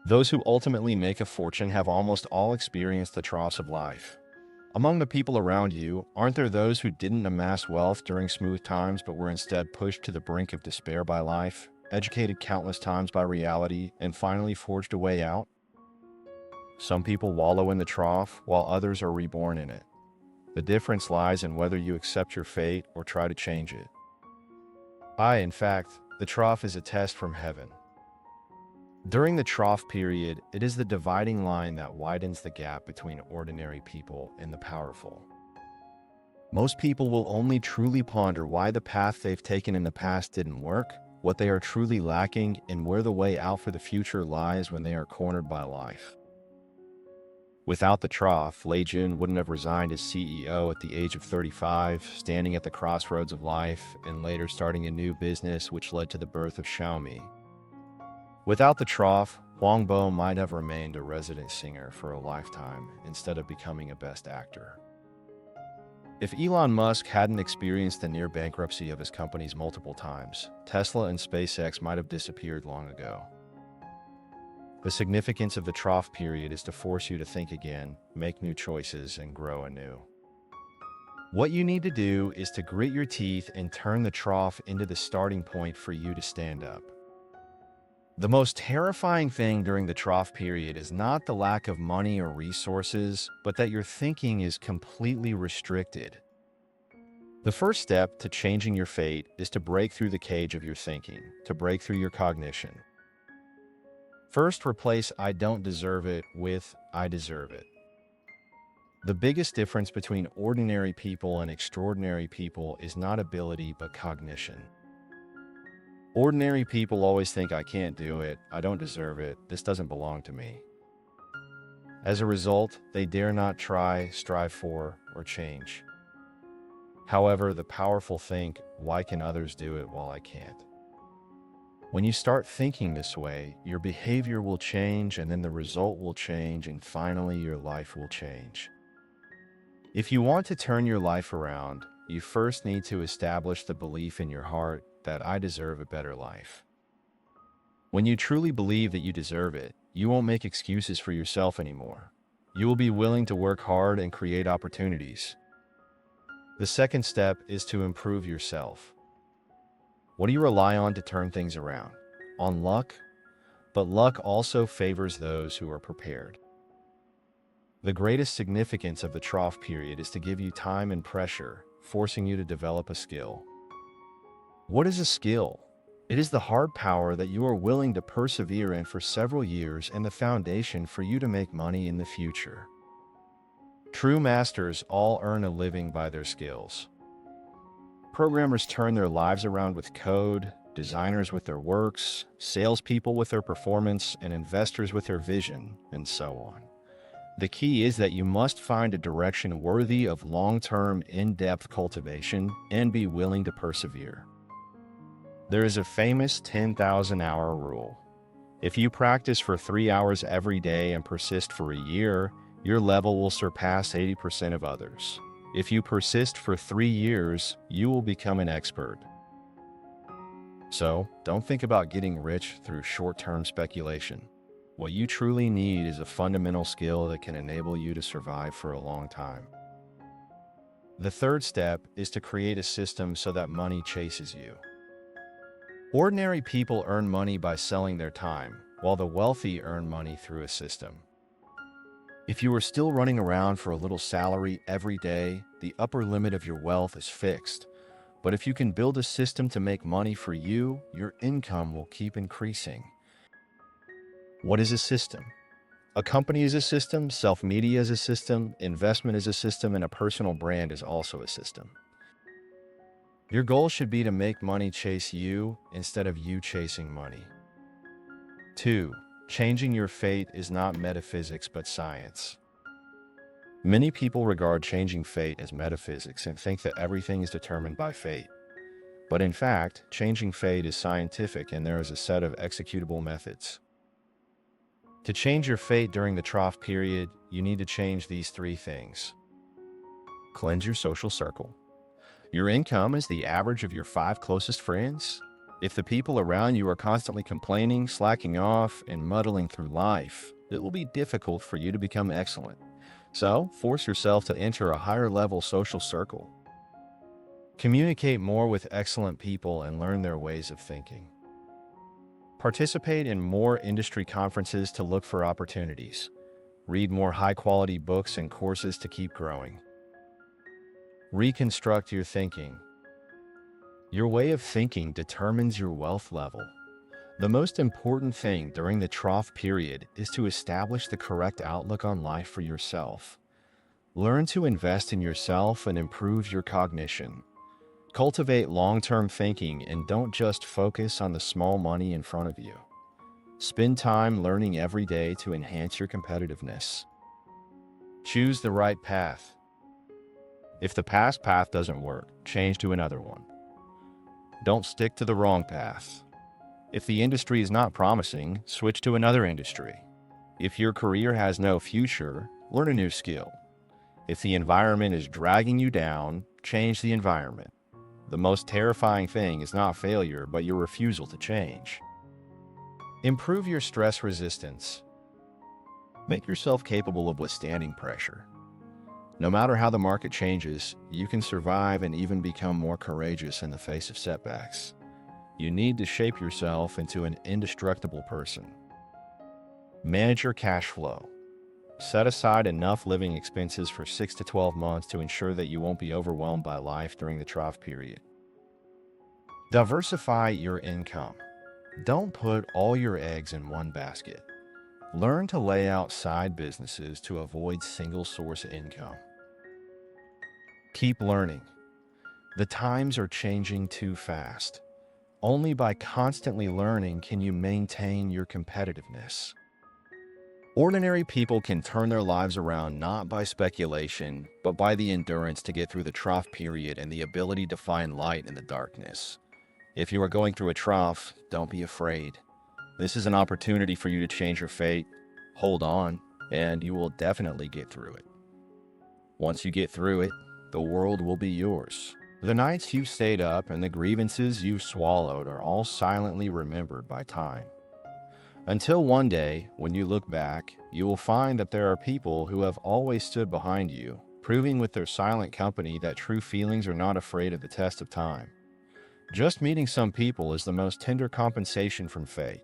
Those who ultimately make a fortune have almost all experienced the troughs of life. Among the people around you, aren't there those who didn't amass wealth during smooth times but were instead pushed to the brink of despair by life, educated countless times by reality, and finally forged a way out? Some people wallow in the trough while others are reborn in it. The difference lies in whether you accept your fate or try to change it. In fact, the trough is a test from heaven. During the trough period, it is the dividing line that widens the gap between ordinary people and the powerful. Most people will only truly ponder why the path they've taken in the past didn't work, what they are truly lacking, and where the way out for the future lies when they are cornered by life. Without the trough, Lei Jun wouldn't have resigned as CEO at the age of 35, standing at the crossroads of life, and later starting a new business which led to the birth of Xiaomi. Without the trough, Huang Bo might have remained a resident singer for a lifetime instead of becoming a best actor. If Elon Musk hadn't experienced the near bankruptcy of his companies multiple times, Tesla and SpaceX might have disappeared long ago. The significance of the trough period is to force you to think again, make new choices, and grow anew. What you need to do is to grit your teeth and turn the trough into the starting point for you to stand up. The most terrifying thing during the trough period is not the lack of money or resources, but that your thinking is completely restricted. The first step to changing your fate is to break through the cage of your thinking, to break through your cognition. First, replace "I don't deserve it" with "I deserve it." The biggest difference between ordinary people and extraordinary people is not ability but cognition. Ordinary people always think, "I can't do it, I don't deserve it, this doesn't belong to me." As a result, they dare not try, strive for, or change. However, the powerful think, "Why can others do it while I can't?" When you start thinking this way, your behavior will change, and then the result will change, and finally your life will change. If you want to turn your life around, you first need to establish the belief in your heart that "I deserve a better life." When you truly believe that you deserve it, you won't make excuses for yourself anymore. You will be willing to work hard and create opportunities. The second step is to improve yourself. What do you rely on to turn things around? On luck? But luck also favors those who are prepared. The greatest significance of the trough period is to give you time and pressure, forcing you to develop a skill. What is a skill? It is the hard power that you are willing to persevere in for several years and the foundation for you to make money in the future. True masters all earn a living by their skills. Programmers turn their lives around with code, designers with their works, salespeople with their performance, and investors with their vision, and so on. The key is that you must find a direction worthy of long-term, in-depth cultivation and be willing to persevere. There is a famous 10,000-hour rule. If you practice for 3 hours every day and persist for a year, your level will surpass 80% of others. If you persist for 3 years, you will become an expert. So, don't think about getting rich through short-term speculation. What you truly need is a fundamental skill that can enable you to survive for a long time. The third step is to create a system so that money chases you. Ordinary people earn money by selling their time, while the wealthy earn money through a system. If you are still running around for a little salary every day, the upper limit of your wealth is fixed. But if you can build a system to make money for you, your income will keep increasing. What is a system? A company is a system, self-media is a system, investment is a system, and a personal brand is also a system. Your goal should be to make money chase you instead of you chasing money. 2. Changing your fate is not metaphysics but science. Many people regard changing fate as metaphysics and think that everything is determined by fate. But in fact, changing fate is scientific, and there is a set of executable methods. To change your fate during the trough period, you need to change these 3 things. Cleanse your social circle. Your income is the average of your 5 closest friends. If the people around you are constantly complaining, slacking off, and muddling through life, it will be difficult for you to become excellent. So, force yourself to enter a higher level social circle. Communicate more with excellent people and learn their ways of thinking. Participate in more industry conferences to look for opportunities. Read more high quality books and courses to keep growing. Reconstruct your thinking. Your way of thinking determines your wealth level. The most important thing during the trough period is to establish the correct outlook on life for yourself. Learn to invest in yourself and improve your cognition. Cultivate long-term thinking and don't just focus on the small money in front of you. Spend time learning every day to enhance your competitiveness. Choose the right path. If the past path doesn't work, change to another one. Don't stick to the wrong path. If the industry is not promising, switch to another industry. If your career has no future, learn a new skill. If the environment is dragging you down, change the environment. The most terrifying thing is not failure, but your refusal to change. Improve your stress resistance. Make yourself capable of withstanding pressure. No matter how the market changes, you can survive and even become more courageous in the face of setbacks. You need to shape yourself into an indestructible person. Manage your cash flow. Set aside enough living expenses for 6 to 12 months to ensure that you won't be overwhelmed by life during the trough period. Diversify your income. Don't put all your eggs in one basket. Learn to lay out side businesses to avoid single source income. Keep learning. The times are changing too fast. Only by constantly learning can you maintain your competitiveness. Ordinary people can turn their lives around not by speculation, but by the endurance to get through the trough period and the ability to find light in the darkness. If you are going through a trough, don't be afraid. This is an opportunity for you to change your fate. Hold on, and you will definitely get through it. Once you get through it, the world will be yours. The nights you stayed up and the grievances you swallowed are all silently remembered by time. Until one day, when you look back, you will find that there are people who have always stood behind you, proving with their silent company that true feelings are not afraid of the test of time. Just meeting some people is the most tender compensation from fate.